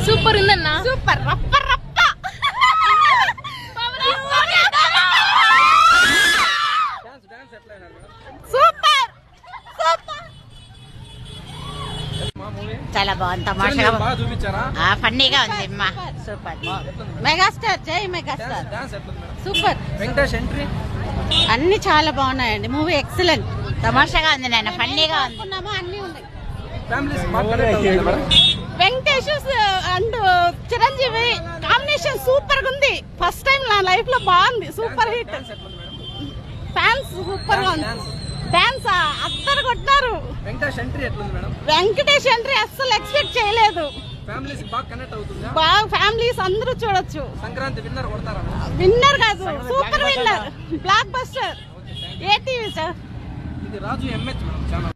Super ఉందన్న. Super రప్ప రప్ప సూపర్ సూపర్. చాలా బాగుంది. తమాషాగా ఫన్నీగా ఉంది. అమ్మా సూపర్. మెగాస్టార్ జై మెగాస్టార్. సూపర్. వెంకటేష్ ఎంట్రీ అన్ని చాలా బాగున్నాయండి. Movie excellent. తమాషాగా ఉంది నాన్న, ఫన్నీగా ఉంది. అన్ని ఉన్నాయి. Families Venkatesh and Chiranjeevi combination super గా ఉంది. ఫస్ట్ టైం నా లైఫ్ లో బాగుంది. Super hit. ఫ్యాన్స్ సూపర్ గా ఉంది. డాన్స్ అద్దరు కొట్టారు. వెంకటేష్ ఎంట్రీ ఎట్లుంది మేడం? వెంకటేష్ ఎంట్రీ అస్సలు ఎక్స్పెక్ట్ చేయలేదు. ఫ్యామిలీస్ బాగా కనెక్ట్ అవుతుందా? బాగా ఫ్యామిలీస్ అందరూ చూడొచ్చు. సంక్రాంతి విన్నర్ కొడతారా? విన్నర్ కాదు, సూపర్ విన్నర్, బ్లాక్ బస్టర్. ఏ టీవీ సార్? ఇది రాజు ఎంహెచ్ మేడం ఛానల్.